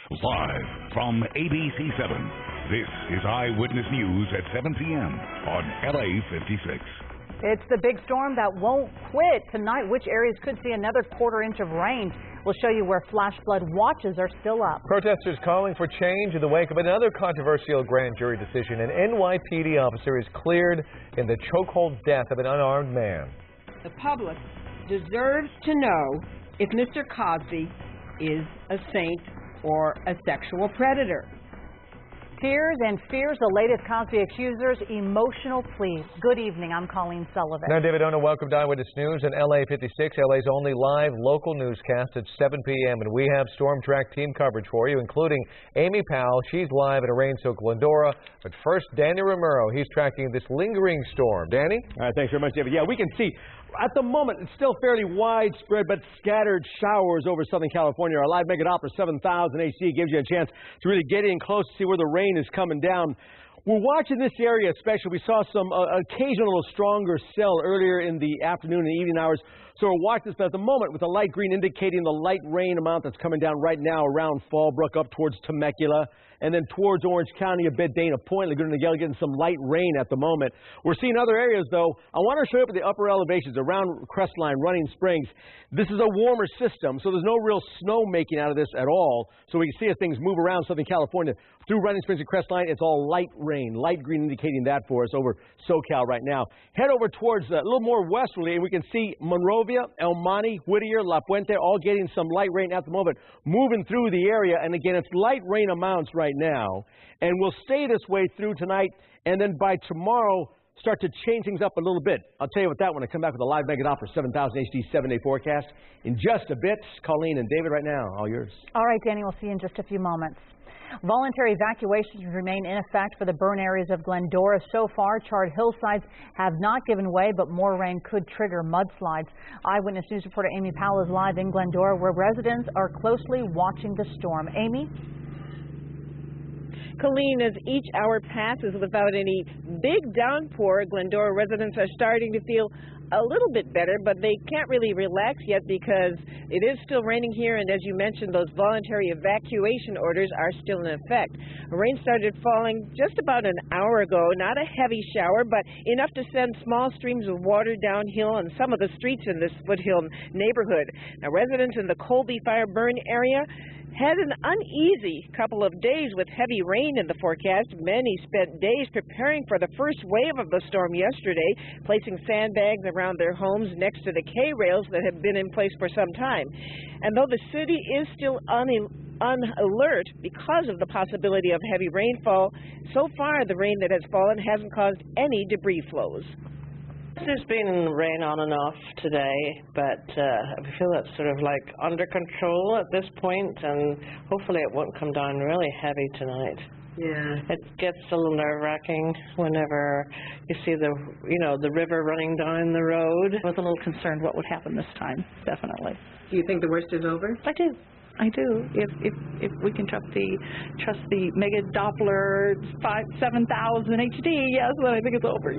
Live from ABC7, this is Eyewitness News at 7 p.m. on LA56. It's the big storm that won't quit. Tonight, which areas could see another quarter-inch of rain? We'll show you where flash flood watches are still up. Protesters calling for change in the wake of another controversial grand jury decision. An NYPD officer is cleared in the chokehold death of an unarmed man. The public deserves to know if Mr. Cosby is a saint or a sexual predator. Tears and fears, the latest Cosby accusers' emotional pleas. Good evening, I'm Colleen Sullivan. Now, David Ona, welcome to Eyewitness News and LA56, LA's only live local newscast at 7 p.m. And we have Storm Track team coverage for you, including Amy Powell. She's live at a rain-soaked Glendora. But first, Danny Romero. He's tracking this lingering storm. Danny? All right, thanks very much, David. Yeah, we can see at the moment it's still fairly widespread but scattered showers over Southern California. Our live Mega Doppler 7000 HD gives you a chance to really get in close to see where the rain is coming down. We're watching this area especially. We saw some occasional stronger cell earlier in the afternoon and evening hours. So we're watching this, but at the moment with the light green indicating the light rain amount that's coming down right now around Fallbrook up towards Temecula and then towards Orange County, a bit Dana Point, Laguna Niguel, getting some light rain at the moment. We're seeing other areas, though. I want to show you up at the upper elevations around Crestline, Running Springs. This is a warmer system, so there's no real snow making out of this at all. So we can see as things move around Southern California through Running Springs and Crestline, it's all light rain, light green indicating that for us over SoCal right now. Head over towards a little more westerly, and we can see Monrovia, El Monte, Whittier, La Puente, all getting some light rain at the moment, moving through the area. And again, it's light rain amounts right now, and we'll stay this way through tonight, and then by tomorrow start to change things up a little bit. I'll tell you what that when I come back with a live Mega Doppler 7000 HD 7-day forecast in just a bit. Colleen and David right now, all yours. All right, Danny, we'll see you in just a few moments. Voluntary evacuations remain in effect for the burn areas of Glendora. So far, charred hillsides have not given way, but more rain could trigger mudslides. Eyewitness News reporter Amy Powell is live in Glendora, where residents are closely watching the storm. Amy? Colleen, as each hour passes without any big downpour, Glendora residents are starting to feel a little bit better, but they can't really relax yet because it is still raining here, and as you mentioned, those voluntary evacuation orders are still in effect. Rain started falling just about an hour ago, not a heavy shower, but enough to send small streams of water downhill on some of the streets in this foothill neighborhood. Now, residents in the Colby Fire Burn area had an uneasy couple of days with heavy rain in the forecast. Many spent days preparing for the first wave of the storm yesterday, placing sandbags around their homes next to the K-rails that have been in place for some time. And though the city is still on alert because of the possibility of heavy rainfall, so far the rain that has fallen hasn't caused any debris flows. There's been rain on and off today, but I feel it's sort of like under control at this point, and hopefully it won't come down really heavy tonight. Yeah. It gets a little nerve-wracking whenever you see the river running down the road. I was a little concerned what would happen this time, definitely. Do you think the worst is over? I do. If we can trust the Mega Doppler 7000 HD, yes, then I think it's over.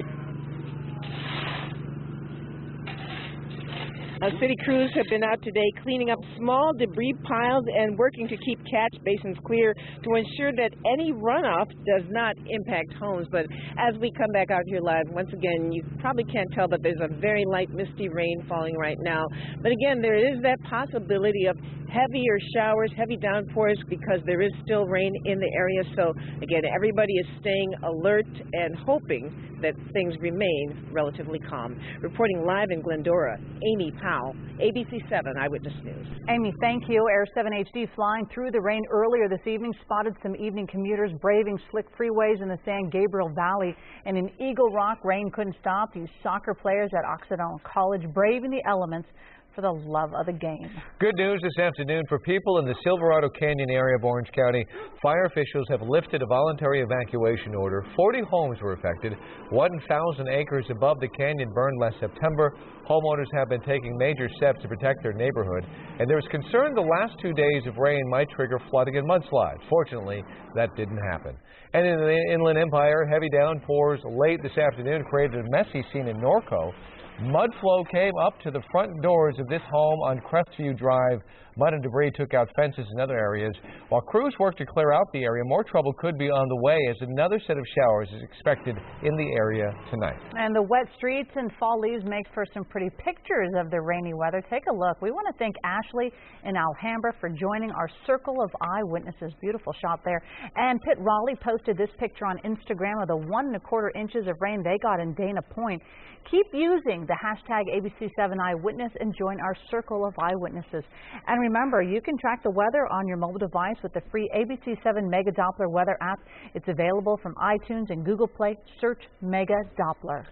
City crews have been out today cleaning up small debris piles and working to keep catch basins clear to ensure that any runoff does not impact homes. But as we come back out here live, once again, you probably can't tell, but there's a very light misty rain falling right now. But again, there is that possibility of heavier showers, heavy downpours, because there is still rain in the area. So again, everybody is staying alert and hoping that things remain relatively calm. Reporting live in Glendora, Amy Powell, ABC7 Eyewitness News. Amy, thank you. Air 7 HD flying through the rain earlier this evening spotted some evening commuters braving slick freeways in the San Gabriel Valley. And in Eagle Rock, rain couldn't stop these soccer players at Occidental College braving the elements for the love of the game. Good news this afternoon for people in the Silverado Canyon area of Orange County. Fire officials have lifted a voluntary evacuation order. 40 homes were affected. 1,000 acres above the canyon burned last September. Homeowners have been taking major steps to protect their neighborhood, and there is concern the last 2 days of rain might trigger flooding and mudslides. Fortunately, that didn't happen. And in the Inland Empire, heavy downpours late this afternoon created a messy scene in Norco. Mud flow came up to the front doors of this home on Crestview Drive. Mud and debris took out fences in other areas. While crews work to clear out the area, more trouble could be on the way as another set of showers is expected in the area tonight. And the wet streets and fall leaves make for some pretty pictures of the rainy weather. Take a look. We want to thank Ashley in Alhambra for joining our Circle of Eyewitnesses. Beautiful shot there. And Pitt Raleigh posted this picture on Instagram of the 1 1/4 inches of rain they got in Dana Point. Keep using the hashtag ABC7 Eyewitness and join our Circle of Eyewitnesses. And remember, you can track the weather on your mobile device with the free ABC7 Mega Doppler weather app. It's available from iTunes and Google Play. Search Mega Doppler.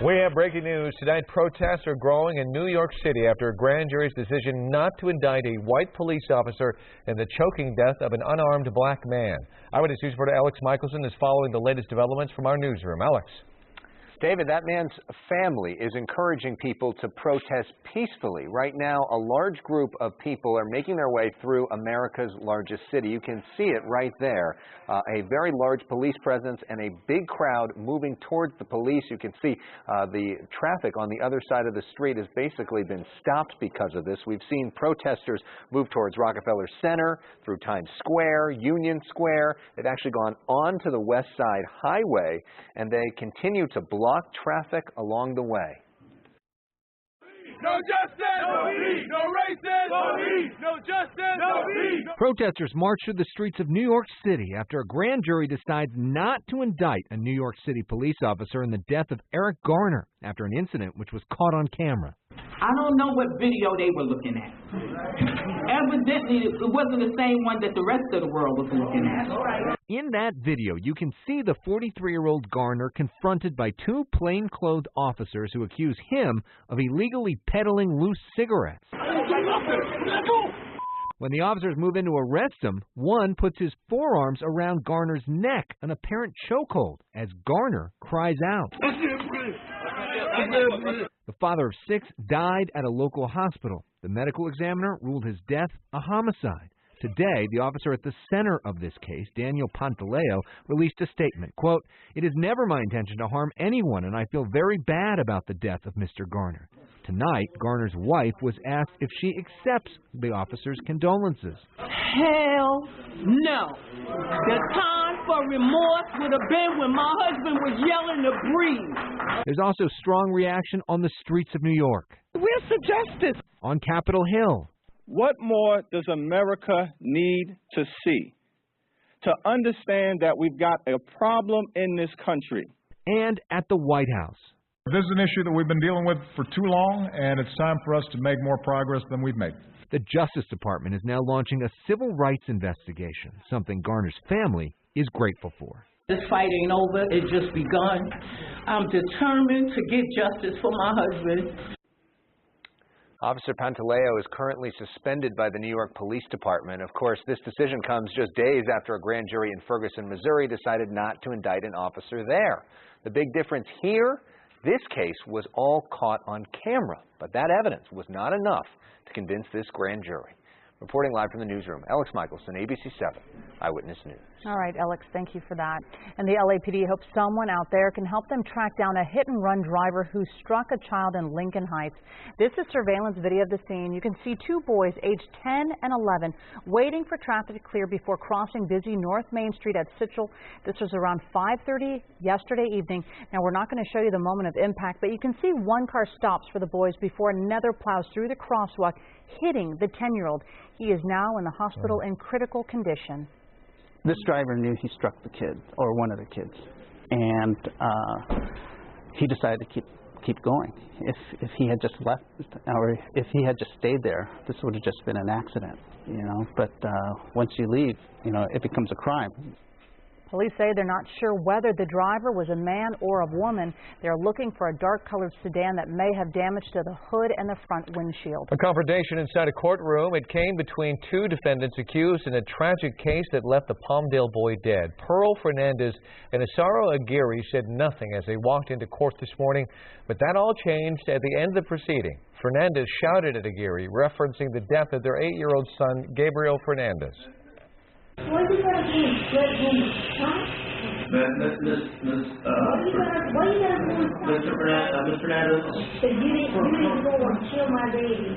We have breaking news. Tonight, protests are growing in New York City after a grand jury's decision not to indict a white police officer in the choking death of an unarmed black man. Eyewitness News reporter Alex Michelson is following the latest developments from our newsroom. Alex. David, that man's family is encouraging people to protest peacefully. Right now, a large group of people are making their way through America's largest city. You can see it right there. A very large police presence and a big crowd moving towards the police. You can see the traffic on the other side of the street has basically been stopped because of this. We've seen protesters move towards Rockefeller Center, through Times Square, Union Square. They've actually gone on to the West Side Highway, and they continue to block traffic along the way. No justice, no peace. No racist, no peace. No justice, no peace. Protesters march through the streets of New York City after a grand jury decides not to indict a New York City police officer in the death of Eric Garner after an incident which was caught on camera. I don't know what video they were looking at. Evidently, it wasn't the same one that the rest of the world was looking at. In that video, you can see the 43-year-old Garner confronted by two plainclothed officers who accuse him of illegally peddling loose cigarettes. When the officers move in to arrest him, one puts his forearms around Garner's neck, an apparent chokehold, as Garner cries out. The father of 6 died at a local hospital. The medical examiner ruled his death a homicide. Today, the officer at the center of this case, Daniel Pantaleo, released a statement. Quote, "It is never my intention to harm anyone, and I feel very bad about the death of Mr. Garner." Tonight, Garner's wife was asked if she accepts the officer's condolences. Hell no. The time for remorse would have been when my husband was yelling to breathe. There's also strong reaction on the streets of New York. Where's the justice? On Capitol Hill. What more does America need to see to understand that we've got a problem in this country? And at the White House. This is an issue that we've been dealing with for too long, and it's time for us to make more progress than we've made. The Justice Department is now launching a civil rights investigation, something Garner's family is grateful for. This fight ain't over. It's just begun. I'm determined to get justice for my husband. Officer Pantaleo is currently suspended by the New York Police Department. Of course, this decision comes just days after a grand jury in Ferguson, Missouri decided not to indict an officer there. The big difference here, this case was all caught on camera, but that evidence was not enough to convince this grand jury. Reporting live from the newsroom, Alex Michelson, ABC7 Eyewitness News. All right, Alex, thank you for that. And the LAPD hopes someone out there can help them track down a hit-and-run driver who struck a child in Lincoln Heights. This is surveillance video of the scene. You can see two boys aged 10 and 11 waiting for traffic to clear before crossing busy North Main Street at Sitchell. This was around 5:30 yesterday evening. Now, we're not going to show you the moment of impact, but you can see one car stops for the boys before another plows through the crosswalk, hitting the 10-year-old. He is now in the hospital in critical condition. This driver knew he struck the kid, or one of the kids, and he decided to keep going. If he had just left, or if he had just stayed there, this would have just been an accident, you know. But once you leave, you know, it becomes a crime. Police say they're not sure whether the driver was a man or a woman. They're looking for a dark-colored sedan that may have damage to the hood and the front windshield. A confrontation inside a courtroom. It came between two defendants accused in a tragic case that left the Palmdale boy dead. Pearl Fernandez and Asaro Aguirre said nothing as they walked into court this morning, but that all changed at the end of the proceeding. Fernandez shouted at Aguirre, referencing the death of their 8-year-old son, Gabriel Fernandez. What are you going to do? Good woman, huh? Mr. Fernandez. So you didn't go and kill my baby.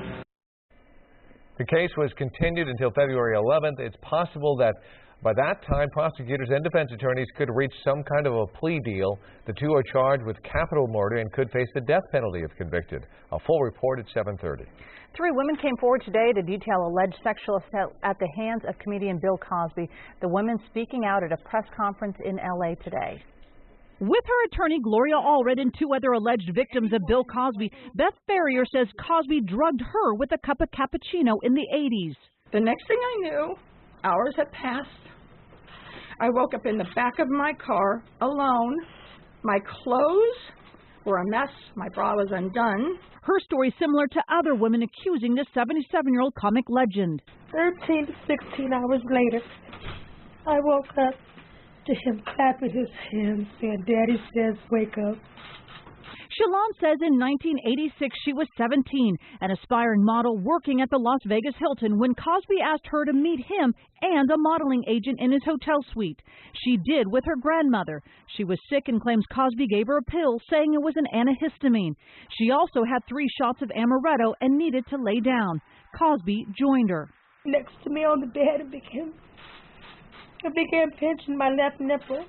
The case was continued until February 11th. It's possible that by that time, prosecutors and defense attorneys could reach some kind of a plea deal. The two are charged with capital murder and could face the death penalty if convicted. A full report at 7:30. 3 women came forward today to detail alleged sexual assault at the hands of comedian Bill Cosby. The women speaking out at a press conference in LA today. With her attorney, Gloria Allred, and 2 other alleged victims of Bill Cosby, Beth Ferrier says Cosby drugged her with a cup of cappuccino in the 80s. The next thing I knew, hours had passed. I woke up in the back of my car alone. My clothes were a mess. My bra was undone. Her story similar to other women accusing this 77-year-old comic legend. 13 to 16 hours later, I woke up to him clapping his hands saying, "Daddy says wake up." Shalon says in 1986 she was 17, an aspiring model working at the Las Vegas Hilton when Cosby asked her to meet him and a modeling agent in his hotel suite. She did with her grandmother. She was sick and claims Cosby gave her a pill saying it was an antihistamine. She also had 3 shots of amaretto and needed to lay down. Cosby joined her. Next to me on the bed, I began pinching my left nipple,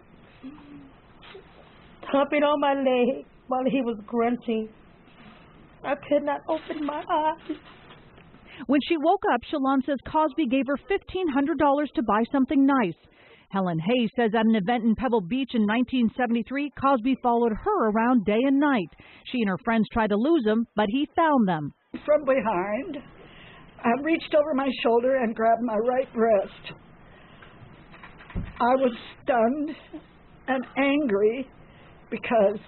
thumping on my leg while he was grunting. I could not open my eyes. When she woke up, Shalon says Cosby gave her $1,500 to buy something nice. Helen Hayes says at an event in Pebble Beach in 1973, Cosby followed her around day and night. She and her friends tried to lose him, but he found them. From behind, I reached over my shoulder and grabbed my right breast. I was stunned and angry because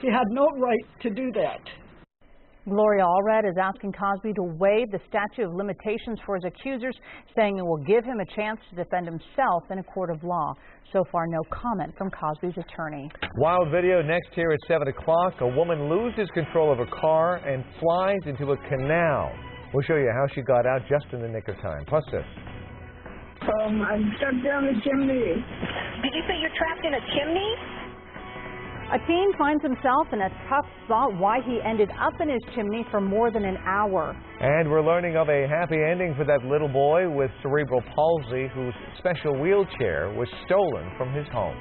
he had no right to do that. Gloria Allred is asking Cosby to waive the statute of limitations for his accusers, saying it will give him a chance to defend himself in a court of law. So far, no comment from Cosby's attorney. Wild video next here at 7 o'clock. A woman loses control of her car and flies into a canal. We'll show you how she got out just in the nick of time. Plus this. I'm stuck down the chimney. Did you say you're trapped in a chimney? A teen finds himself in a tough spot. Why he ended up in his chimney for more than an hour. And we're learning of a happy ending for that little boy with cerebral palsy whose special wheelchair was stolen from his home.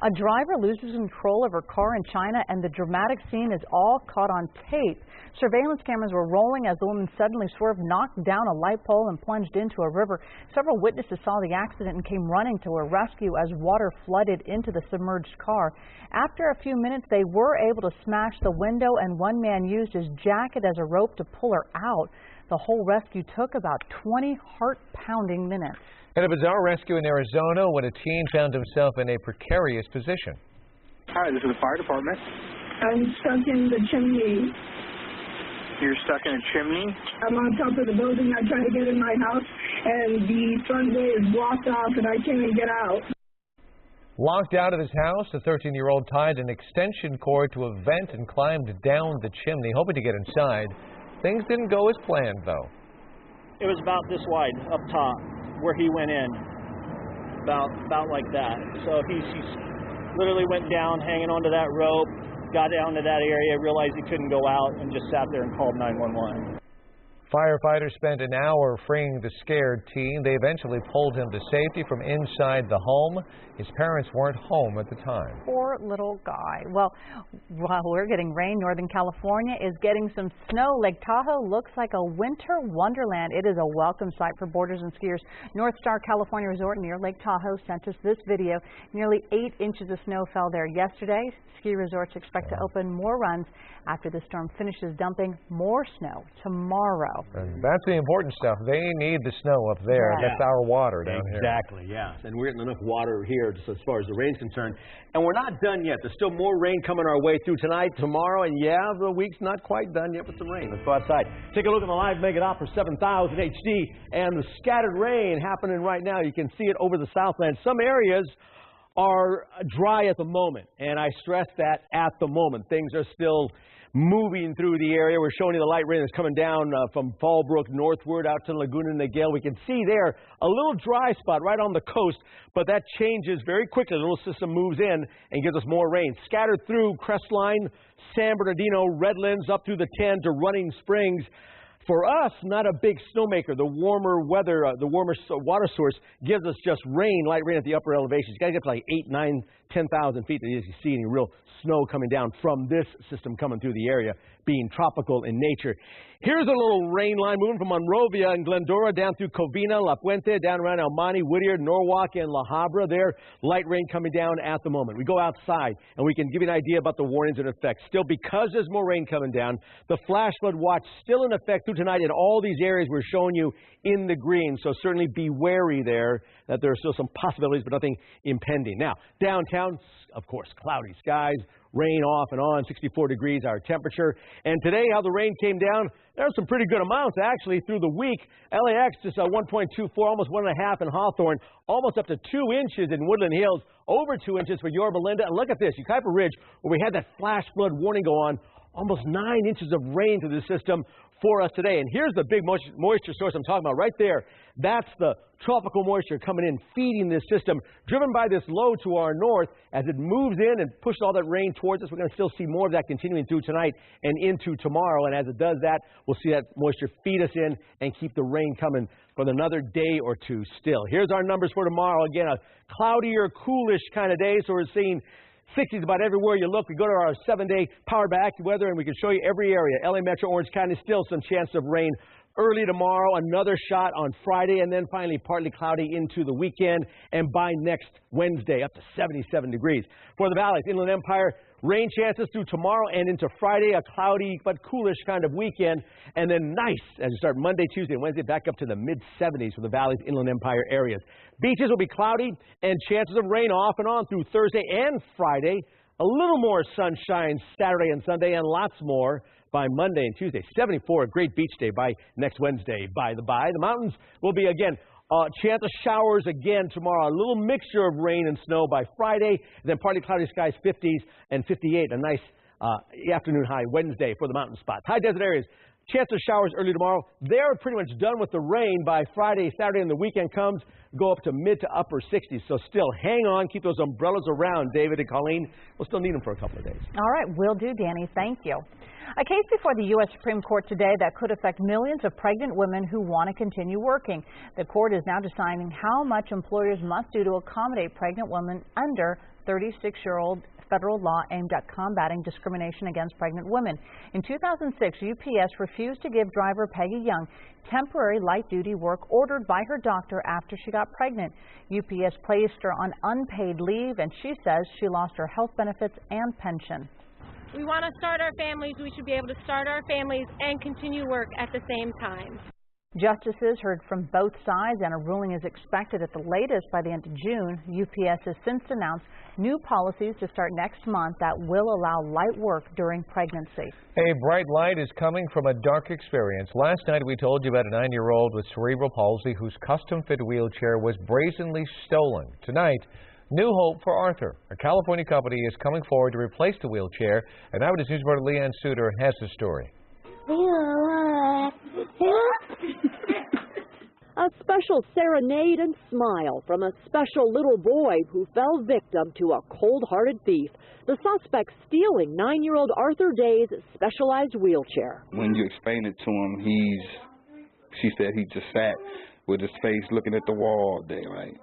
A driver loses control of her car in China, and the dramatic scene is all caught on tape. Surveillance cameras were rolling as the woman suddenly swerved, knocked down a light pole, and plunged into a river. Several witnesses saw the accident and came running to her rescue as water flooded into the submerged car. After a few minutes, they were able to smash the window, and one man used his jacket as a rope to pull her out. The whole rescue took about 20 heart-pounding minutes. And a bizarre rescue in Arizona when a teen found himself in a precarious position. Hi, this is the fire department. I'm stuck in the chimney. You're stuck in a chimney? I'm on top of the building. I try to get in my house, and the front way is blocked off, and I can't even get out. Locked out of his house, the 13-year-old tied an extension cord to a vent and climbed down the chimney, hoping to get inside. Things didn't go as planned, though. It was about this wide up top where he went in, about like that. So he literally went down, hanging onto that rope, got down to that area, realized he couldn't go out, and just sat there and called 911. Firefighters spent an hour freeing the scared teen. They eventually pulled him to safety from inside the home. His parents weren't home at the time. Poor little guy. Well, while we're getting rain, Northern California is getting some snow. Lake Tahoe looks like a winter wonderland. It is a welcome sight for boarders and skiers. North Star California Resort near Lake Tahoe sent us this video. Nearly 8 inches of snow fell there yesterday. Ski resorts expect to open more runs after the storm finishes dumping more snow tomorrow. And that's the important stuff. They need the snow up there. Yeah. That's our water down here. Exactly, yeah. And we're getting enough water here just as far as the rain's concerned. And we're not done yet. There's still more rain coming our way through tonight, tomorrow, and yeah, the week's not quite done yet with some rain. Let's go outside. Take a look at the live Mega Opera 7000 HD and the scattered rain happening right now. You can see it over the Southland. Some areas are dry at the moment, and I stress that at the moment. Things are still moving through the area. We're showing you the light rain that's coming down from Fallbrook northward out to Laguna Niguel. We can see there a little dry spot right on the coast, but that changes very quickly. The little system moves in and gives us more rain. Scattered through Crestline, San Bernardino, Redlands, up through the 10 to Running Springs. For us, not a big snowmaker. The warmer weather, the warmer water source gives us just rain, light rain at the upper elevations. You got to get to like 8, 9, 10,000 feet to see any real snow coming down from this system coming through the area, being tropical in nature. Here's a little rain line moving from Monrovia and Glendora down through Covina, La Puente, down around El Monte, Whittier, Norwalk, and La Habra. There, light rain coming down at the moment. We go outside, and we can give you an idea about the warnings in effect. Still, because there's more rain coming down, the flash flood watch still in effect through tonight in all these areas we're showing you in the green. So certainly be wary there that there are still some possibilities, but nothing impending. Now, downtown, of course, cloudy skies, rain off and on, 64 degrees our temperature. And today, how the rain came down, there were some pretty good amounts actually through the week. LAX just 1.24, almost 1.5 in Hawthorne, almost up to 2 inches in Woodland Hills, over 2 inches for Yorba Linda. And look at this, Yucaipa Ridge, where we had that flash flood warning go on, almost 9 inches of rain through the system for us today. And here's the big moisture source I'm talking about right there. That's the tropical moisture coming in, feeding this system, driven by this low to our north. As it moves in and pushes all that rain towards us, we're going to still see more of that continuing through tonight and into tomorrow. And as it does that, we'll see that moisture feed us in and keep the rain coming for another day or two still. Here's our numbers for tomorrow. Again, a cloudier, coolish kind of day, so we're seeing 60s about everywhere you look. We go to our 7-day powered by AccuWeather, and we can show you every area. LA Metro, Orange County, still some chance of rain early tomorrow, another shot on Friday, and then finally partly cloudy into the weekend, and by next Wednesday, up to 77 degrees. For the valleys, Inland Empire, rain chances through tomorrow and into Friday, a cloudy but coolish kind of weekend, and then nice as you start Monday, Tuesday, and Wednesday, back up to the mid-70s for the valleys, Inland Empire areas. Beaches will be cloudy and chances of rain off and on through Thursday and Friday. A little more sunshine Saturday and Sunday, and lots more by Monday and Tuesday. 74, a great beach day by next Wednesday. By the mountains will be, again, chance of showers again tomorrow. A little mixture of rain and snow by Friday. And then partly cloudy skies, 50s and 58. A nice afternoon high Wednesday for the mountain spots. High desert areas. Chance of showers early tomorrow. They're pretty much done with the rain by Friday, Saturday, and the weekend comes. Go up to mid to upper 60s. So still, hang on. Keep those umbrellas around, David and Colleen. We'll still need them for a couple of days. All right. Will do, Danny. Thank you. A case before the U.S. Supreme Court today that could affect millions of pregnant women who want to continue working. The court is now deciding how much employers must do to accommodate pregnant women under 36-year-old federal law aimed at combating discrimination against pregnant women. In 2006, UPS refused to give driver Peggy Young temporary light-duty work ordered by her doctor after she got pregnant. UPS placed her on unpaid leave, and she says she lost her health benefits and pension. We want to start our families. We should be able to start our families and continue work at the same time. Justices heard from both sides, and a ruling is expected at the latest by the end of June. UPS has since announced new policies to start next month that will allow light work during pregnancy. A bright light is coming from a dark experience. Last night we told you about a 9-year-old with cerebral palsy whose custom-fit wheelchair was brazenly stolen. Tonight, new hope for Arthur. A California company is coming forward to replace the wheelchair, and Eyewitness News reporter Leanne Suter has the story. A special serenade and smile from a special little boy who fell victim to a cold-hearted thief. The suspect stealing 9-year-old Arthur Day's specialized wheelchair. When you explain it to him, she said he just sat with his face looking at the wall all day, right?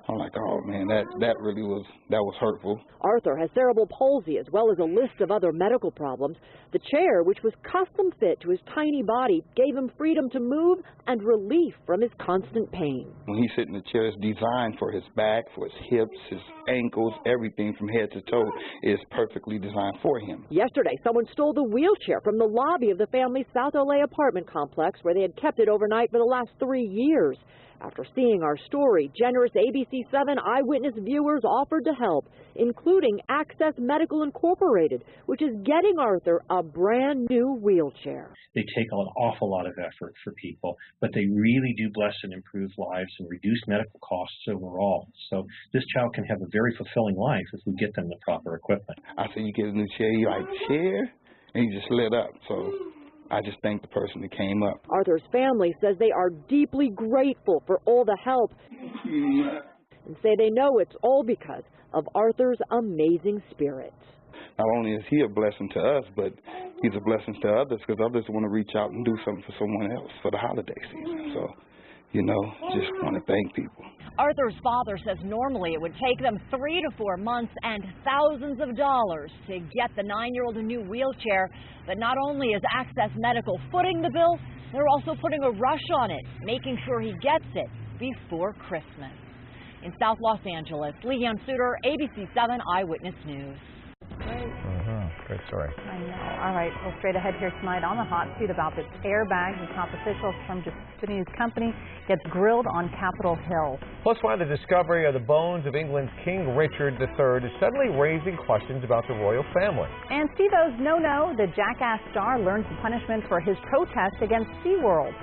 I'm like, oh man, that was hurtful. Arthur has cerebral palsy as well as a list of other medical problems. The chair, which was custom fit to his tiny body, gave him freedom to move and relief from his constant pain. When he sits in the chair, it's designed for his back, for his hips, his ankles, everything from head to toe is perfectly designed for him. Yesterday, someone stole the wheelchair from the lobby of the family's South LA apartment complex where they had kept it overnight for the last 3 years. After seeing our story, generous ABC7 Eyewitness viewers offered to help, including Access Medical Incorporated, which is getting Arthur a brand new wheelchair. They take an awful lot of effort for people, but they really do bless and improve lives and reduce medical costs overall. So this child can have a very fulfilling life if we get them the proper equipment. I said, you get a new chair, you like, chair? And he just lit up, so I just thank the person that came up. Arthur's family says they are deeply grateful for all the help and say they know it's all because of Arthur's amazing spirit. Not only is he a blessing to us, but he's a blessing to others because others want to reach out and do something for someone else for the holiday season. So, just want to thank people. Arthur's father says normally it would take them 3 to 4 months and thousands of dollars to get the 9-year-old a new wheelchair. But not only is Access Medical footing the bill, they're also putting a rush on it, making sure he gets it before Christmas. In South Los Angeles, Leanne Suter, ABC7 Eyewitness News. Great story. I know. All right, well, straight ahead here tonight on the hot seat about this airbag. The top officials from Japanese company gets grilled on Capitol Hill. Plus, why the discovery of the bones of England's King Richard III is suddenly raising questions about the royal family. And Steve-O's no-no, the Jackass star learns the punishment for his protest against SeaWorld.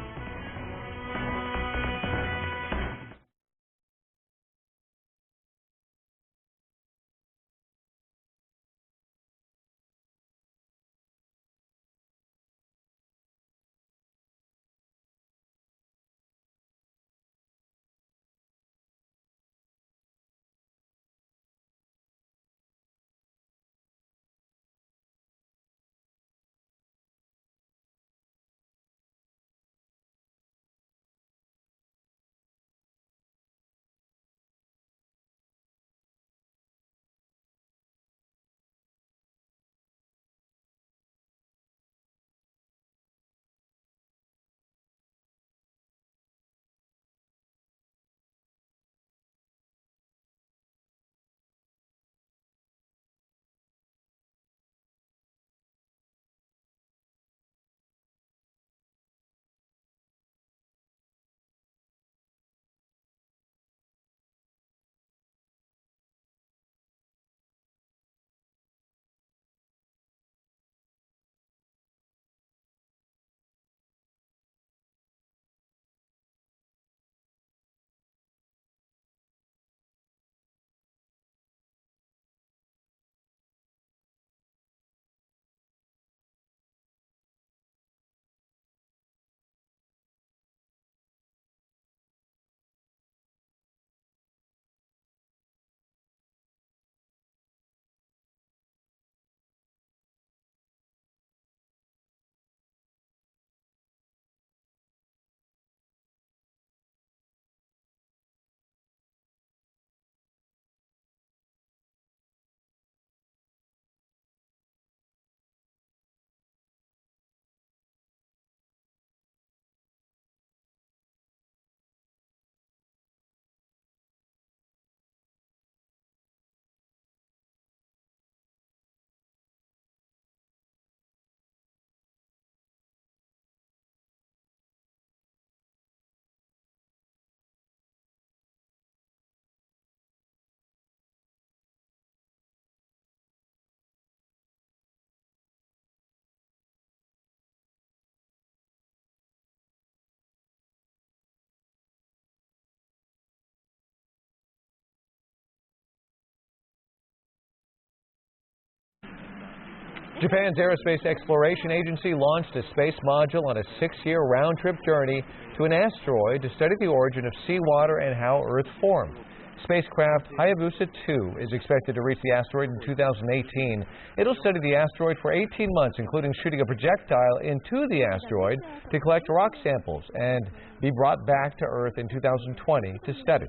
Japan's Aerospace Exploration Agency launched a space module on a 6-year round-trip journey to an asteroid to study the origin of seawater and how Earth formed. Spacecraft Hayabusa 2 is expected to reach the asteroid in 2018. It'll study the asteroid for 18 months, including shooting a projectile into the asteroid to collect rock samples and be brought back to Earth in 2020 to study.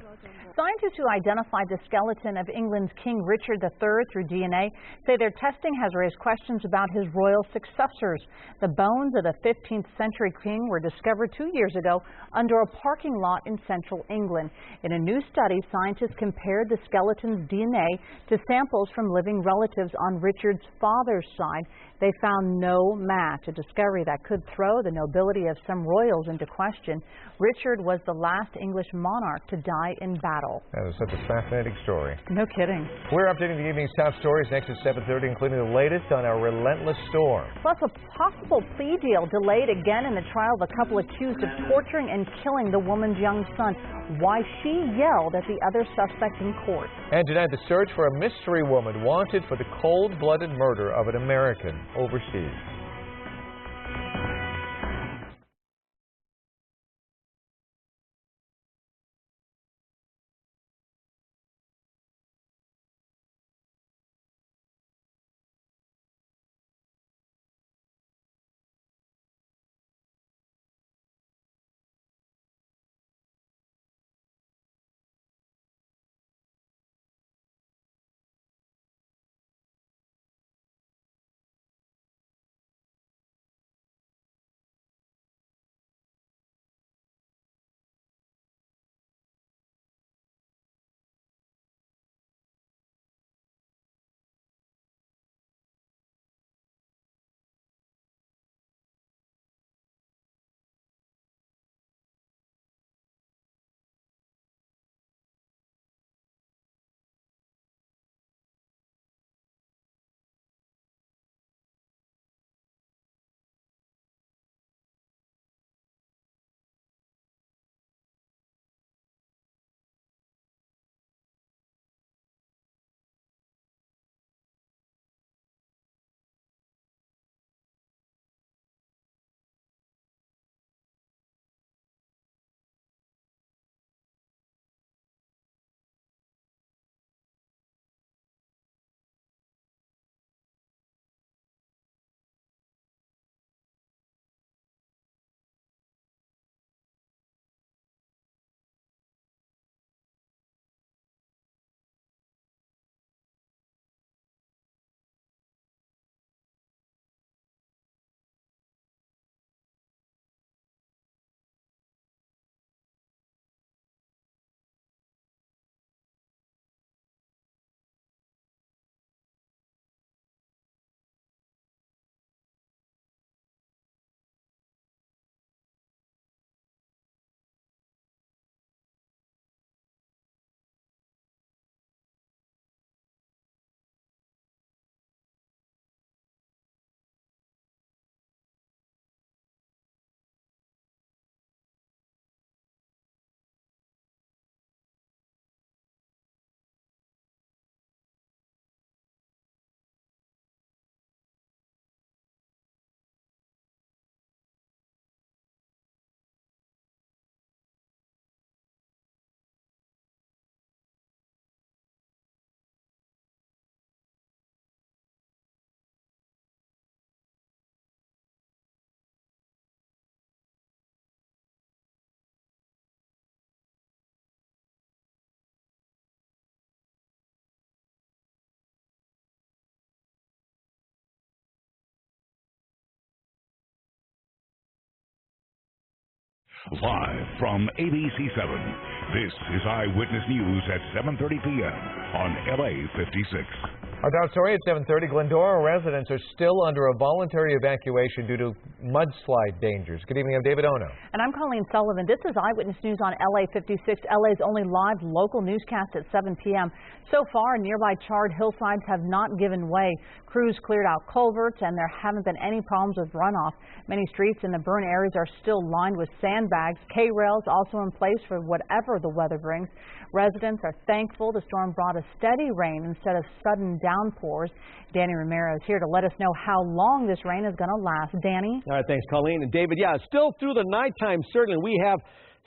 Scientists who identified the skeleton of England's King Richard III through DNA say their testing has raised questions about his royal successors. The bones of the 15th century king were discovered 2 years ago under a parking lot in central England. In a new study, scientists compared the skeleton's DNA to samples from living relatives on Richard's father's side. They found no match, a discovery that could throw the nobility of some royals into question. Richard was the last English monarch to die in battle. That is such a fascinating story. No kidding. We're updating the evening's top stories next at 7:30, including the latest on our relentless storm. Plus, a possible plea deal delayed again in the trial of a couple accused of torturing and killing the woman's young son. Why she yelled at the other suspect in court. And tonight, the search for a mystery woman wanted for the cold-blooded murder of an American overseas. Live from ABC7, this is Eyewitness News at 7:30 p.m. on LA56. Our top story at 7:30, Glendora residents are still under a voluntary evacuation due to mudslide dangers. Good evening, I'm David Ono. And I'm Colleen Sullivan. This is Eyewitness News on LA56, LA's only live local newscast at 7 p.m. So far, nearby charred hillsides have not given way. Crews cleared out culverts, and there haven't been any problems with runoff. Many streets in the burn areas are still lined with sandbags. K-rails also in place for whatever the weather brings. Residents are thankful the storm brought a steady rain instead of sudden downpours. Danny Ramirez here to let us know how long this rain is going to last. Danny? All right, thanks, Colleen. And David, yeah, still through the nighttime, certainly we have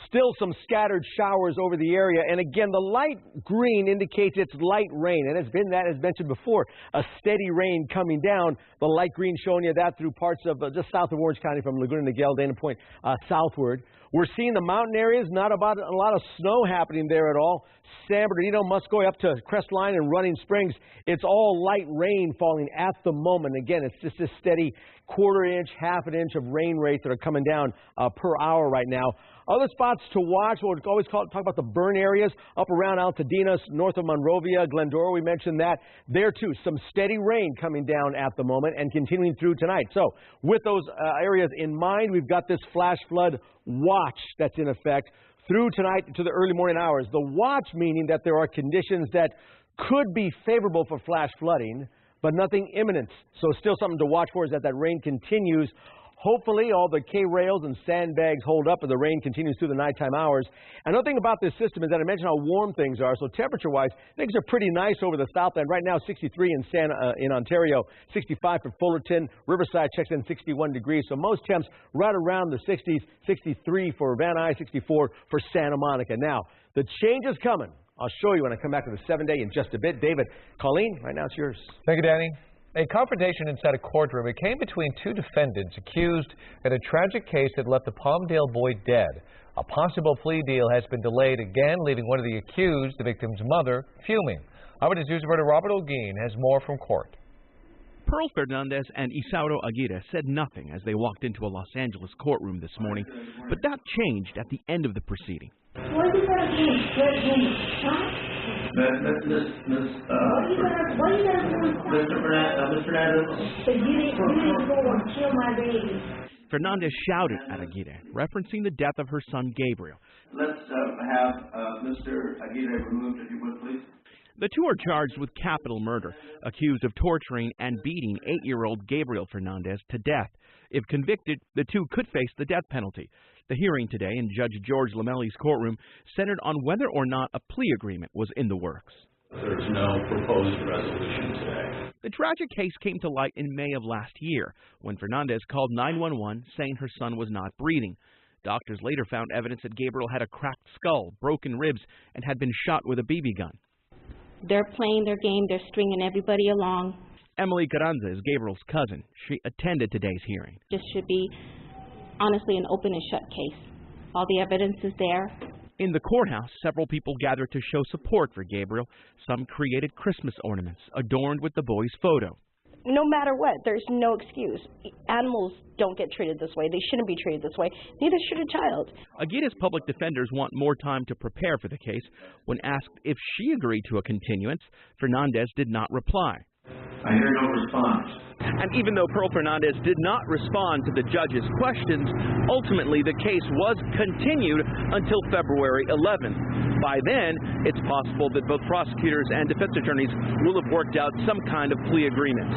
still some scattered showers over the area. And again, the light green indicates it's light rain. And it's been that, as mentioned before, a steady rain coming down. The light green showing you that through parts of just south of Orange County from Laguna Niguel, Dana Point, southward. We're seeing the mountain areas, not about a lot of snow happening there at all. San Bernardino, Muscoy up to Crestline and Running Springs. It's all light rain falling at the moment. Again, it's just a steady quarter-inch, half-an-inch of rain rates that are coming down per hour right now. Other spots to watch, we'll always talk about the burn areas up around Altadena, north of Monrovia, Glendora, we mentioned that. There, too, some steady rain coming down at the moment and continuing through tonight. So, with those areas in mind, we've got this flash flood watch that's in effect through tonight to the early morning hours. The watch meaning that there are conditions that could be favorable for flash flooding, but nothing imminent. So still something to watch for is that rain continues. Hopefully all the K-rails and sandbags hold up and the rain continues through the nighttime hours. Another thing about this system is that I mentioned how warm things are. So temperature-wise, things are pretty nice over the south end. Right now, 63 in Ontario, 65 for Fullerton. Riverside checks in 61 degrees. So most temps right around the 60s, 63 for Van Nuys, 64 for Santa Monica. Now, the change is coming. I'll show you when I come back to the 7-day in just a bit. David, Colleen, right now it's yours. Thank you, Danny. A confrontation inside a courtroom. It came between two defendants accused in a tragic case that left a Palmdale boy dead. A possible plea deal has been delayed again, leaving one of the accused, the victim's mother, fuming. Eyewitness News reporter Robert Olguin has more from court. Pearl Fernandez and Isauro Aguirre said nothing as they walked into a Los Angeles courtroom this morning, but that changed at the end of the proceeding. What are you going to do? Mr. Fernandez. So you didn't go and kill my baby. Fernandez shouted at Aguirre, referencing the death of her son Gabriel. Let's have Mr. Aguirre removed, if you would, please. The two are charged with capital murder, accused of torturing and beating 8-year-old Gabriel Fernandez to death. If convicted, the two could face the death penalty. The hearing today in Judge George Lamelli's courtroom centered on whether or not a plea agreement was in the works. There's no proposed resolution today. The tragic case came to light in May of last year when Fernandez called 911 saying her son was not breathing. Doctors later found evidence that Gabriel had a cracked skull, broken ribs, and had been shot with a BB gun. They're playing their game. They're stringing everybody along. Emily Carranza is Gabriel's cousin. She attended today's hearing. This should be, honestly, an open and shut case. All the evidence is there. In the courthouse, several people gathered to show support for Gabriel. Some created Christmas ornaments adorned with the boy's photo. No matter what, there's no excuse. Animals don't get treated this way. They shouldn't be treated this way. Neither should a child. Aguirre's public defenders want more time to prepare for the case. When asked if she agreed to a continuance, Fernandez did not reply. I hear no response. And even though Pearl Fernandez did not respond to the judge's questions, ultimately the case was continued until February 11th. By then, it's possible that both prosecutors and defense attorneys will have worked out some kind of plea agreements.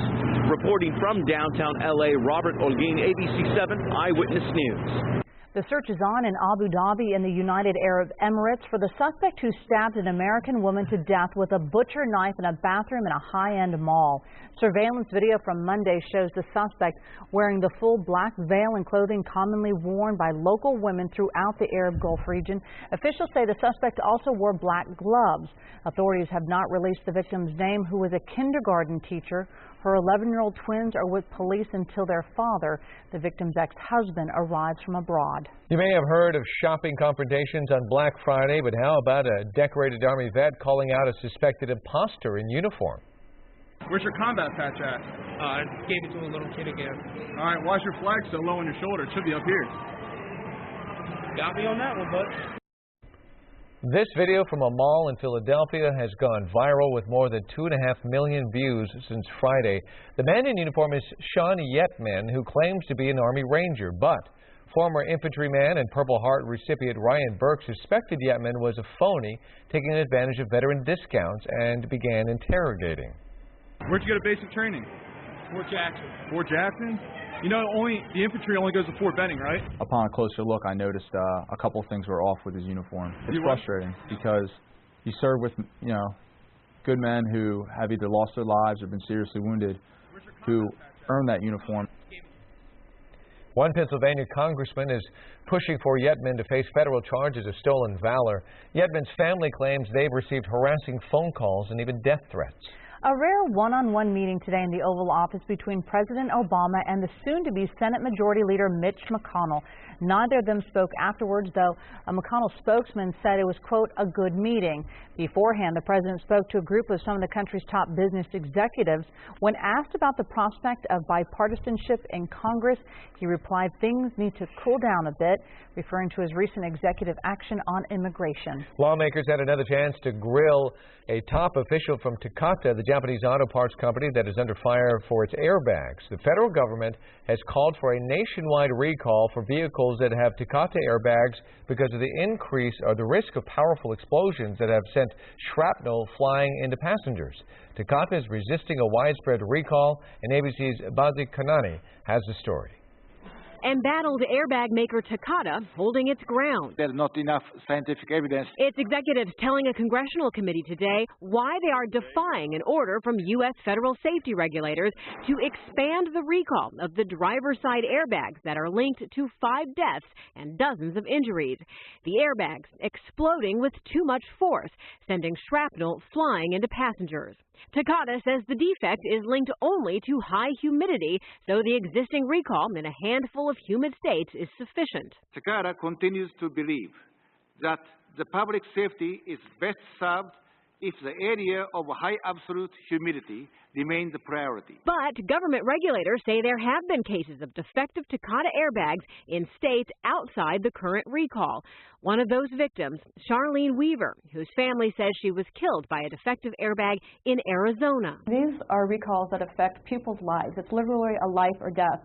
Reporting from downtown LA, Robert Olguin, ABC7 Eyewitness News. The search is on in Abu Dhabi in the United Arab Emirates for the suspect who stabbed an American woman to death with a butcher knife in a bathroom in a high-end mall. Surveillance video from Monday shows the suspect wearing the full black veil and clothing commonly worn by local women throughout the Arab Gulf region. Officials say the suspect also wore black gloves. Authorities have not released the victim's name, who was a kindergarten teacher. Her 11-year-old twins are with police until their father, the victim's ex-husband, arrives from abroad. You may have heard of shopping confrontations on Black Friday, but how about a decorated Army vet calling out a suspected imposter in uniform? Where's your combat patch at? I gave it to a little kid again. All right, why's your flag so low on your shoulder? It should be up here. Got me on that one, bud. This video from a mall in Philadelphia has gone viral with more than 2.5 million views since Friday. The man in uniform is Sean Yetman, who claims to be an Army Ranger, but former infantryman and Purple Heart recipient Ryan Burke suspected Yetman was a phony, taking advantage of veteran discounts, and began interrogating. Where'd you go to basic training? Fort Jackson. Fort Jackson? You know, the infantry only goes to Fort Benning, right? Upon a closer look, I noticed a couple things were off with his uniform. It's frustrating because you serve with, good men who have either lost their lives or been seriously wounded, who earn that uniform. One Pennsylvania congressman is pushing for Yetman to face federal charges of stolen valor. Yetman's family claims they've received harassing phone calls and even death threats. A rare one-on-one meeting today in the Oval Office between President Obama and the soon-to-be Senate Majority Leader Mitch McConnell. Neither of them spoke afterwards, though a McConnell spokesman said it was, quote, a good meeting. Beforehand, the president spoke to a group of some of the country's top business executives. When asked about the prospect of bipartisanship in Congress, he replied things need to cool down a bit, referring to his recent executive action on immigration. Lawmakers had another chance to grill a top official from Takata, the Japanese auto parts company that is under fire for its airbags. The federal government has called for a nationwide recall for vehicles that have Takata airbags because of the increase or the risk of powerful explosions that have sent shrapnel flying into passengers. Takata is resisting a widespread recall, and ABC's Bazi Kanani has the story. Embattled airbag maker Takata holding its ground. There's not enough scientific evidence. Its executives telling a congressional committee today why they are defying an order from U.S. federal safety regulators to expand the recall of the driver's side airbags that are linked to 5 deaths and dozens of injuries. The airbags exploding with too much force, sending shrapnel flying into passengers. Takata says the defect is linked only to high humidity, so the existing recall in a handful of humid states is sufficient. Takata continues to believe that the public safety is best served if the area of high absolute humidity remains a priority. But government regulators say there have been cases of defective Takata airbags in states outside the current recall. One of those victims, Charlene Weaver, whose family says she was killed by a defective airbag in Arizona. These are recalls that affect people's lives. It's literally a life or death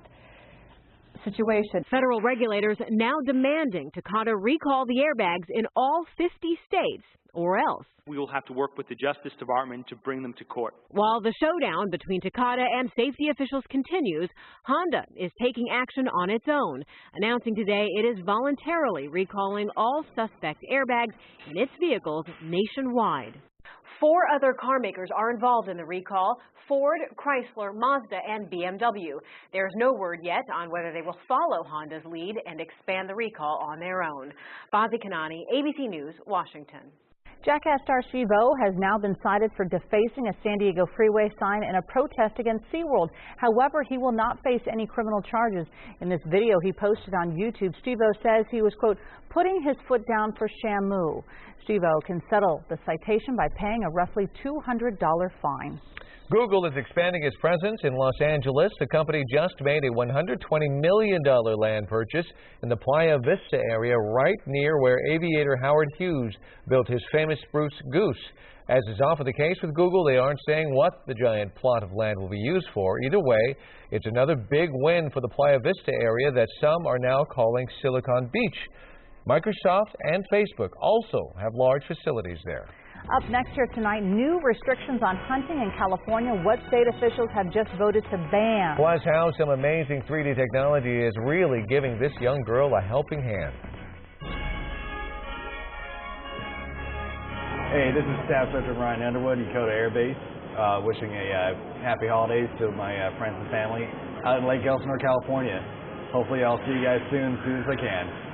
situation. Federal regulators now demanding Takata recall the airbags in all 50 states, or else. We will have to work with the Justice Department to bring them to court. While the showdown between Takata and safety officials continues, Honda is taking action on its own, announcing today it is voluntarily recalling all suspect airbags in its vehicles nationwide. 4 other car makers are involved in the recall: Ford, Chrysler, Mazda, and BMW. There's no word yet on whether they will follow Honda's lead and expand the recall on their own. Bazi Kanani, ABC News, Washington. Jackass star Steve-O has now been cited for defacing a San Diego freeway sign in a protest against SeaWorld. However, he will not face any criminal charges. In this video he posted on YouTube, Steve-O says he was, quote, putting his foot down for Shamu. Steve-O can settle the citation by paying a roughly $200 fine. Google is expanding its presence in Los Angeles. The company just made a $120 million land purchase in the Playa Vista area, right near where aviator Howard Hughes built his famous Spruce Goose. As is often the case with Google, they aren't saying what the giant plot of land will be used for. Either way, it's another big win for the Playa Vista area that some are now calling Silicon Beach. Microsoft and Facebook also have large facilities there. Up next here tonight, new restrictions on hunting in California. What state officials have just voted to ban. Plus, how some amazing 3D technology is really giving this young girl a helping hand. Hey, this is Staff Sergeant Ryan Underwood, Dakota Air Base. Wishing a happy holidays to my friends and family out in Lake Elsinore, California. Hopefully I'll see you guys soon as I can.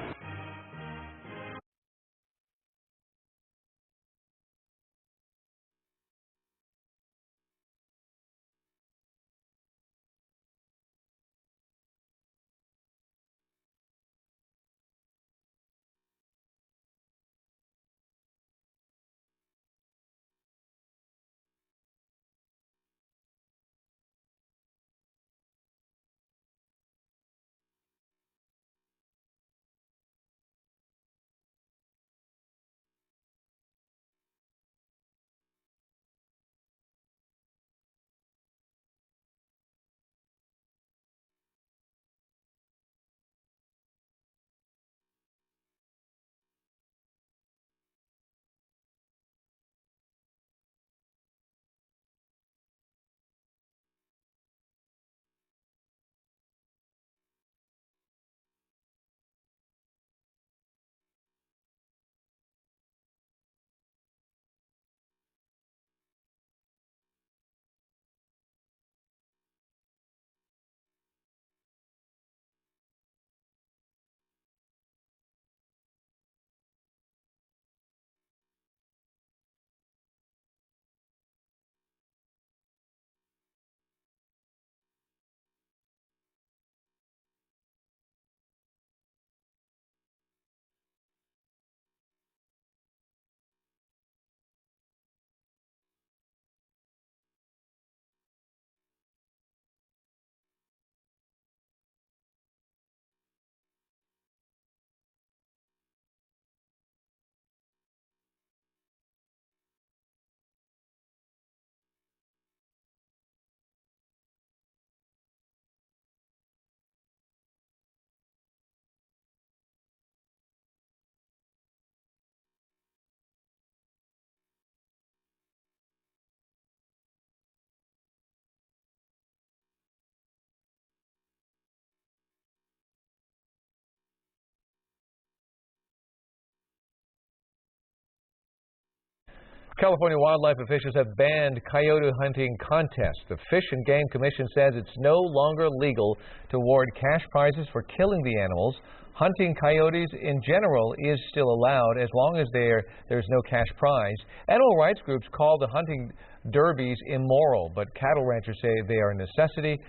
California wildlife officials have banned coyote hunting contests. The Fish and Game Commission says it's no longer legal to award cash prizes for killing the animals. Hunting coyotes in general is still allowed as long as there's no cash prize. Animal rights groups call the hunting derbies immoral, but cattle ranchers say they are a necessity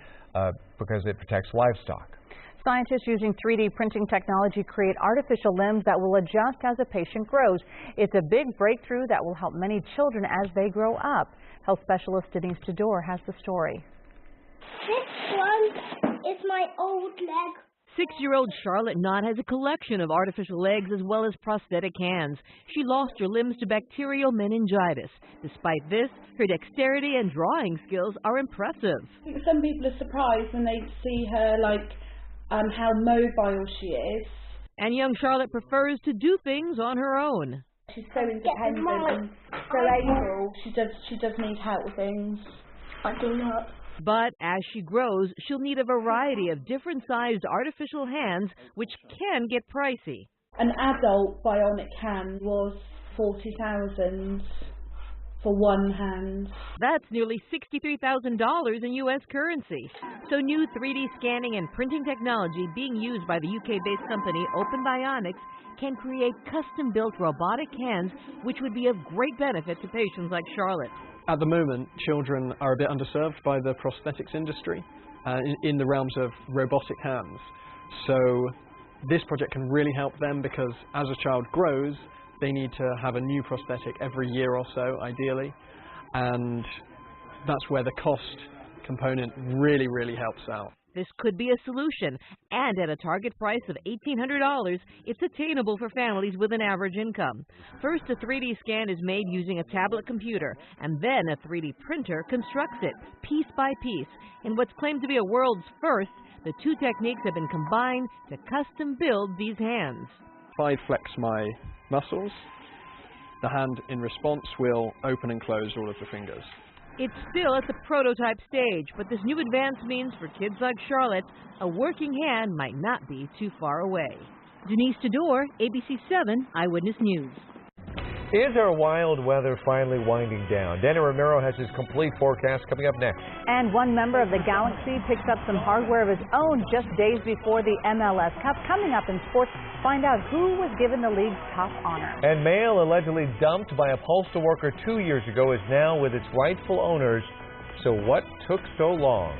because it protects livestock. Scientists using 3D printing technology create artificial limbs that will adjust as a patient grows. It's a big breakthrough that will help many children as they grow up. Health specialist Denise Tador has the story. This one is my old leg. 6-year-old Charlotte Knott has a collection of artificial legs as well as prosthetic hands. She lost her limbs to bacterial meningitis. Despite this, her dexterity and drawing skills are impressive. Some people are surprised when they see her, how mobile she is. And young Charlotte prefers to do things on her own. She's so independent and so able. She does need help with things. I do not. But as she grows, she'll need a variety of different-sized artificial hands, which can get pricey. An adult bionic hand was $40,000 for one hand. That's nearly $63,000 in U.S. currency. So new 3D scanning and printing technology being used by the UK-based company Open Bionics can create custom-built robotic hands, which would be of great benefit to patients like Charlotte. At the moment, children are a bit underserved by the prosthetics industry in the realms of robotic hands. So this project can really help them because as a child grows, they need to have a new prosthetic every year or so, ideally. And that's where the cost component really, really helps out. This could be a solution, and at a target price of $1,800, it's attainable for families with an average income. First, a 3D scan is made using a tablet computer, and then a 3D printer constructs it, piece by piece. In what's claimed to be a world's first, the two techniques have been combined to custom build these hands. If I flex my muscles, the hand in response will open and close all of the fingers. It's still at the prototype stage, but this new advance means for kids like Charlotte, a working hand might not be too far away. Denise Tador, ABC7 Eyewitness News. Is our wild weather finally winding down? Danny Romero has his complete forecast coming up next. And one member of the Galaxy picks up some hardware of his own just days before the MLS Cup. Coming up in sports, find out who was given the league's top honor. And mail allegedly dumped by a postal worker 2 years ago is now with its rightful owners. So what took so long?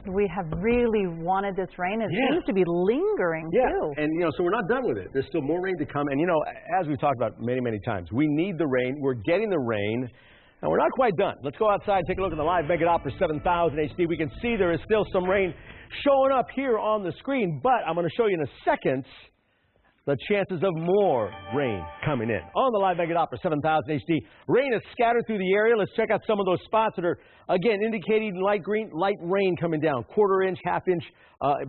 We have really wanted this rain. It seems to be lingering, too. And, so we're not done with it. There's still more rain to come. And, as we've talked about many, many times, we need the rain. We're getting the rain. And we're not quite done. Let's go outside and take a look at the live Mega Opera 7000 HD. We can see there is still some rain showing up here on the screen. But I'm going to show you in a second the chances of more rain coming in. On the live Mega Opera 7000 HD, rain is scattered through the area. Let's check out some of those spots that are, again, indicating light rain coming down. Quarter-inch, half-inch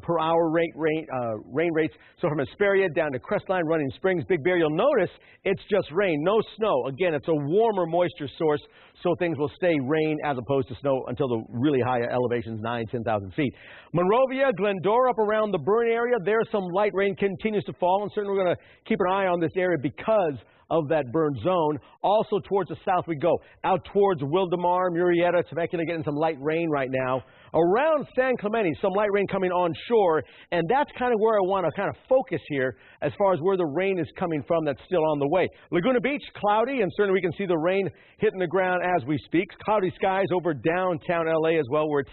per hour rain rates. So from Hesperia down to Crestline, Running Springs, Big Bear, you'll notice it's just rain, no snow. Again, it's a warmer moisture source, so things will stay rain as opposed to snow until the really high elevations, 9,000, 10,000 feet. Monrovia, Glendora, up around the Burn area, there's some light rain continues to fall, and certainly we're going to keep an eye on this area because of that burn zone. Also towards the south we go, out towards Wildemar, Murrieta, Temecula, getting some light rain right now. Around San Clemente, some light rain coming onshore, and that's kind of where I want to kind of focus here as far as where the rain is coming from that's still on the way. Laguna Beach, cloudy, and certainly we can see the rain hitting the ground as we speak. Cloudy skies over downtown LA as well, where it's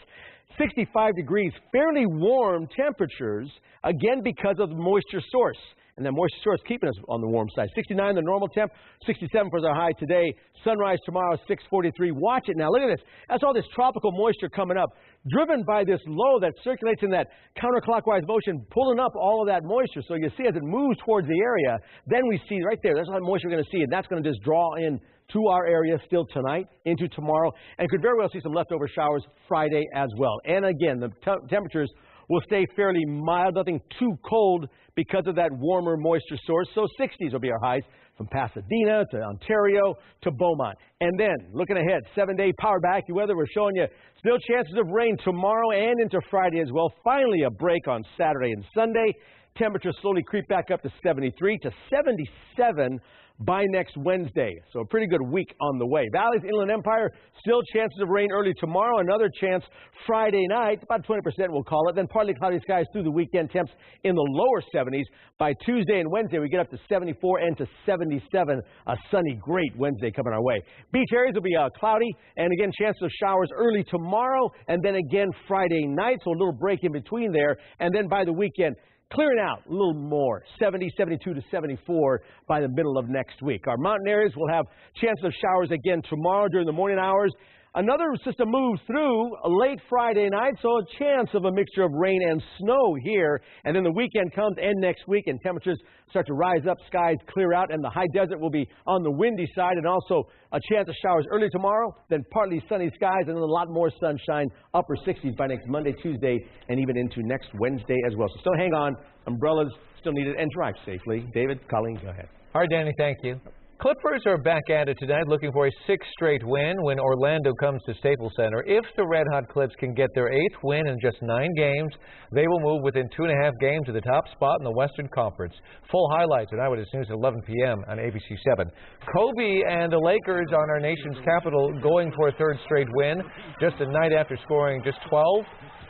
65 degrees, fairly warm temperatures, again because of the moisture source. And that moisture source keeping us on the warm side. 69 the normal temp, 67 for our high today. Sunrise tomorrow, 6:43. Watch it now. Look at this. That's all this tropical moisture coming up, driven by this low that circulates in that counterclockwise motion, pulling up all of that moisture. So you see as it moves towards the area, then we see right there, that's all that moisture we're going to see, and that's going to just draw in to our area still tonight, into tomorrow, and could very well see some leftover showers Friday as well. And again, the temperatures will stay fairly mild, nothing too cold because of that warmer moisture source. So 60s will be our highs from Pasadena to Ontario to Beaumont. And then, looking ahead, 7-day power back weather, we're showing you still chances of rain tomorrow and into Friday as well. Finally, a break on Saturday and Sunday. Temperatures slowly creep back up to 73 to 77 by next Wednesday. So a pretty good week on the way. Valley's Inland Empire, still chances of rain early tomorrow. Another chance Friday night, about 20% we'll call it. Then partly cloudy skies through the weekend, temps in the lower 70s. By Tuesday and Wednesday, we get up to 74 and to 77. A sunny, great Wednesday coming our way. Beach areas will be cloudy, and again, chances of showers early tomorrow, and then again Friday night, so a little break in between there. And then by the weekend, clearing out a little more, 70, 72 to 74 by the middle of next week. Our mountain areas will have chances of showers again tomorrow during the morning hours. Another system moves through late Friday night, so a chance of a mixture of rain and snow here. And then the weekend comes and next week, and temperatures start to rise up, skies clear out, and the high desert will be on the windy side, and also a chance of showers early tomorrow, then partly sunny skies, and then a lot more sunshine, upper 60s by next Monday, Tuesday, and even into next Wednesday as well. So still hang on, umbrellas still needed, and drive safely. David, Colleen, go ahead. All right, Danny, thank you. Clippers are back at it tonight, looking for a 6th straight win when Orlando comes to Staples Center. If the Red Hot Clips can get their 8th win in just 9 games, they will move within 2.5 games to the top spot in the Western Conference. Full highlights at Eyewitness News at 11 p.m. on ABC7. Kobe and the Lakers on our nation's capital going for a 3rd straight win, just a night after scoring just 12.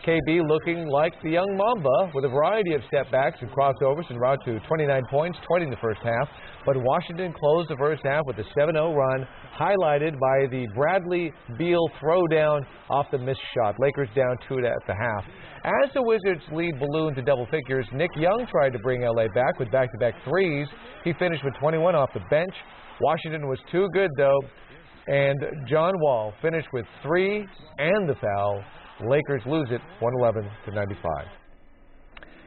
KB looking like the young Mamba with a variety of setbacks and crossovers en route to 29 points, 20 in the first half. But Washington closed the first half with a 7-0 run, highlighted by the Bradley Beal throwdown off the missed shot. Lakers down 2 at the half. As the Wizards lead ballooned to double figures, Nick Young tried to bring LA back with back-to-back threes. He finished with 21 off the bench. Washington was too good, though, and John Wall finished with 3 and the foul. Lakers lose it 111 to 95.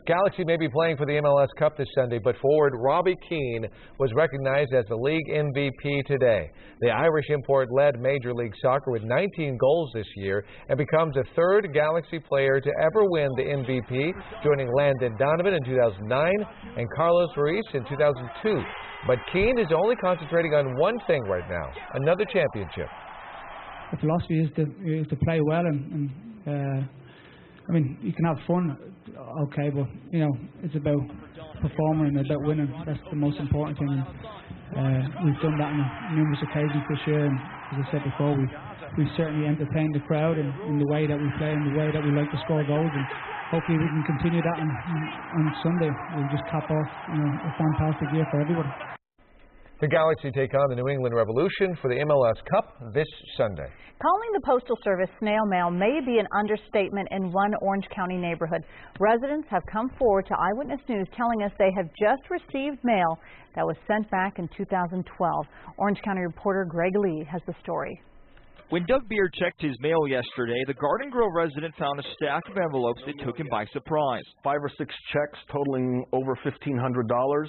Galaxy may be playing for the MLS Cup this Sunday, but forward Robbie Keane was recognized as the league MVP today. The Irish import led Major League Soccer with 19 goals this year and becomes the 3rd Galaxy player to ever win the MVP, joining Landon Donovan in 2009 and Carlos Ruiz in 2002. But Keane is only concentrating on one thing right now, another championship. The philosophy is to play well, and I mean, you can have fun, okay, but it's about performing and about winning. That's the most important thing. We've done that on numerous occasions this year, and as I said before, we've certainly entertained the crowd in the way that we play and the way that we like to score goals, and hopefully we can continue that on Sunday. We'll just cap off a fantastic year for everybody. The Galaxy take on the New England Revolution for the MLS Cup this Sunday. Calling the Postal Service snail mail may be an understatement in one Orange County neighborhood. Residents have come forward to Eyewitness News telling us they have just received mail that was sent back in 2012. Orange County reporter Greg Lee has the story. When Doug Beard checked his mail yesterday, the Garden Grove resident found a stack of envelopes that took him by surprise. 5 or 6 checks totaling over $1,500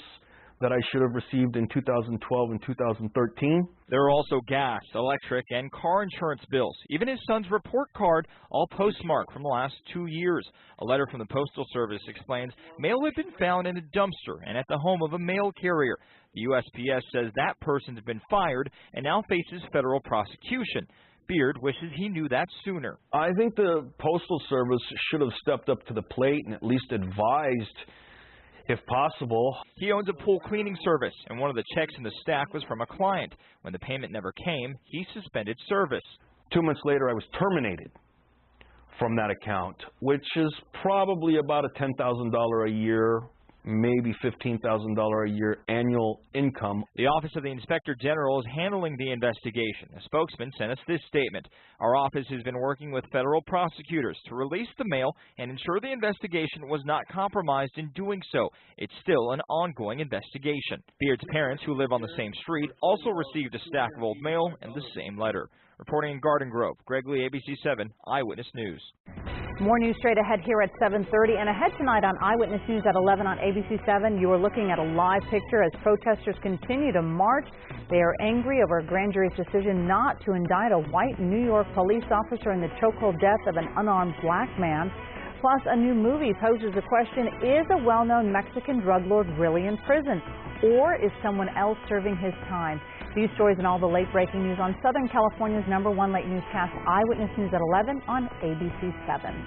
that I should have received in 2012 and 2013. There are also gas, electric, and car insurance bills. Even his son's report card, all postmarked from the last 2 years. A letter from the Postal Service explains mail had been found in a dumpster and at the home of a mail carrier. The USPS says that person's been fired and now faces federal prosecution. Beard wishes he knew that sooner. I think the Postal Service should have stepped up to the plate and at least advised, if possible. He owns a pool cleaning service, and one of the checks in the stack was from a client. When the payment never came, he suspended service. 2 months later, I was terminated from that account, which is probably about a $10,000 a year, maybe $15,000 a year annual income. The Office of the Inspector General is handling the investigation. A spokesman sent us this statement. Our office has been working with federal prosecutors to release the mail and ensure the investigation was not compromised in doing so. It's still an ongoing investigation. Beard's parents, who live on the same street, also received a stack of old mail and the same letter. Reporting in Garden Grove, Greg Lee, ABC7, Eyewitness News. More news straight ahead here at 7:30 and ahead tonight on Eyewitness News at 11 on ABC7. You are looking at a live picture as protesters continue to march. They are angry over a grand jury's decision not to indict a white New York police officer in the chokehold death of an unarmed black man. Plus, a new movie poses the question, is a well-known Mexican drug lord really in prison? Or is someone else serving his time? These stories and all the late-breaking news on Southern California's #1 late newscast, Eyewitness News at 11 on ABC7.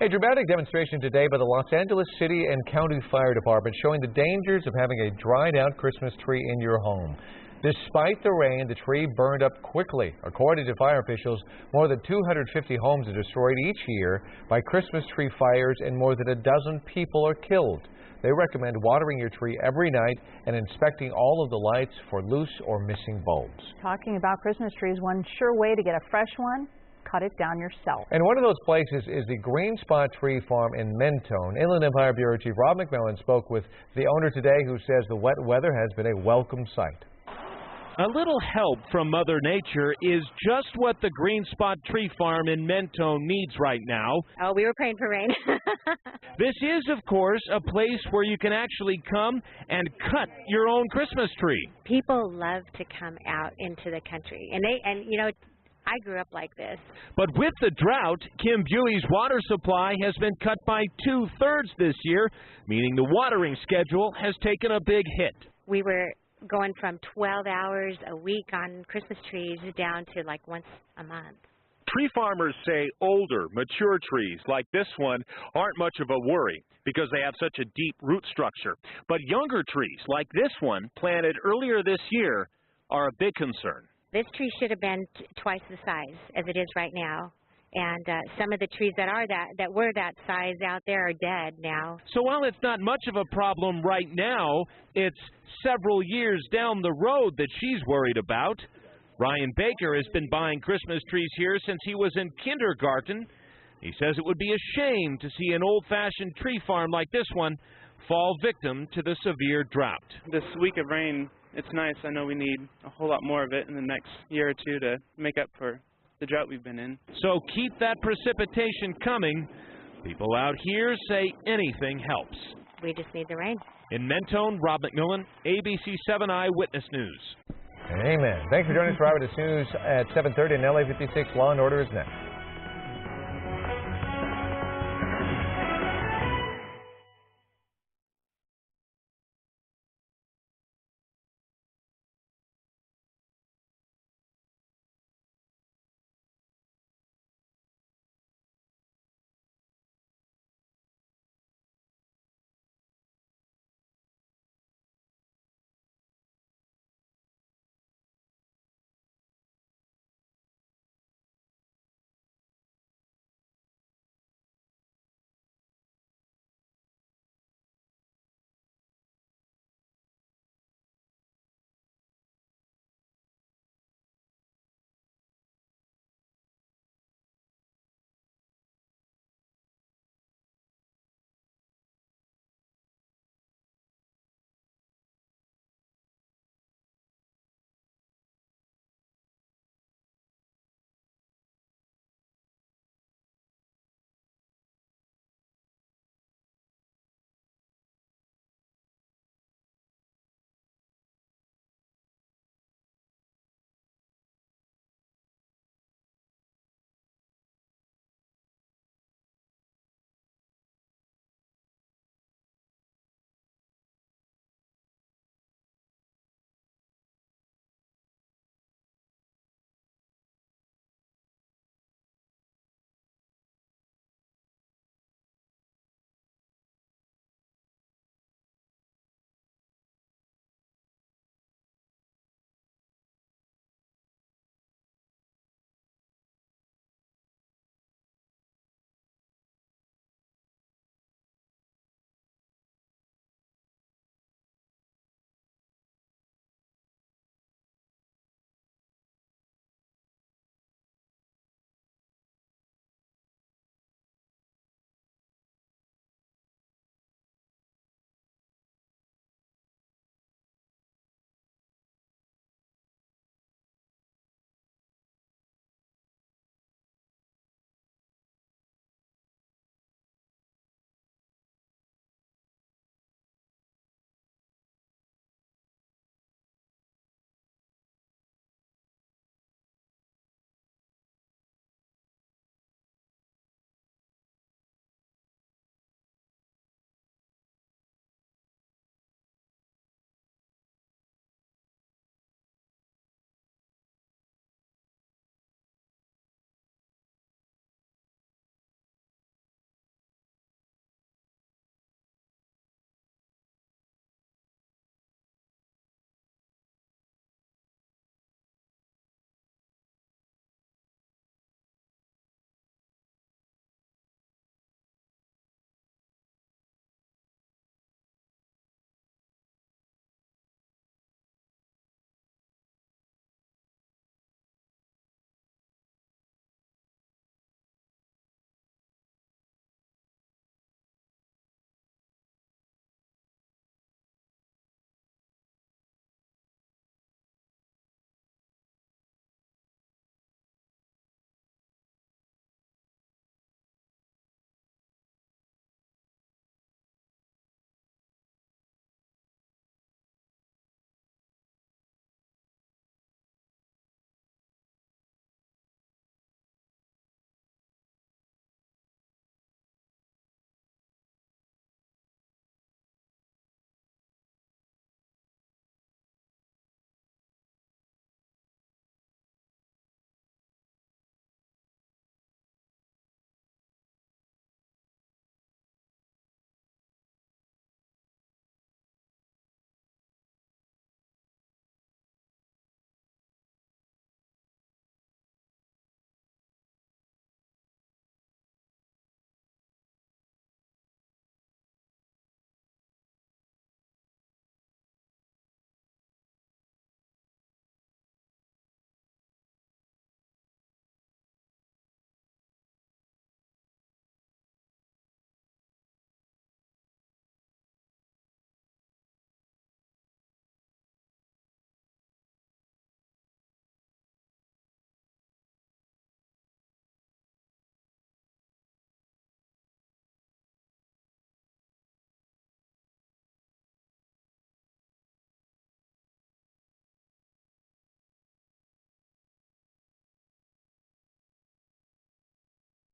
A dramatic demonstration today by the Los Angeles City and County Fire Department showing the dangers of having a dried-out Christmas tree in your home. Despite the rain, the tree burned up quickly. According to fire officials, more than 250 homes are destroyed each year by Christmas tree fires, and more than a dozen people are killed. They recommend watering your tree every night and inspecting all of the lights for loose or missing bulbs. Talking about Christmas trees, one sure way to get a fresh one, cut it down yourself. And one of those places is the Green Spot Tree Farm in Mentone. Inland Empire Bureau Chief Rob McMillan spoke with the owner today, who says the wet weather has been a welcome sight. A little help from Mother Nature is just what the Green Spot Tree Farm in Mentone needs right now. Oh, we were praying for rain. This is, of course, a place where you can actually come and cut your own Christmas tree. People love to come out into the country, and you know, I grew up like this. But with the drought, Kim Buey's water supply has been cut by 2/3 this year, meaning the watering schedule has taken a big hit. We were going from 12 hours a week on Christmas trees down to like once a month. Tree farmers say older, mature trees like this one aren't much of a worry because they have such a deep root structure. But younger trees like this one, planted earlier this year, are a big concern. This tree should have been twice the size as it is right now. And some of the trees that were that size out there are dead now. So while it's not much of a problem right now, it's several years down the road that she's worried about. Ryan Baker has been buying Christmas trees here since he was in kindergarten. He says it would be a shame to see an old-fashioned tree farm like this one fall victim to the severe drought. This week of rain, it's nice. I know we need a whole lot more of it in the next year or two to make up for the drought we've been in. So keep that precipitation coming. People out here say anything helps. We just need the rain. In Mentone, Rob McMillan, ABC7 Eyewitness News. Amen. Thanks for joining us for Eyewitness News at 7:30, and LA56 Law and Order is next.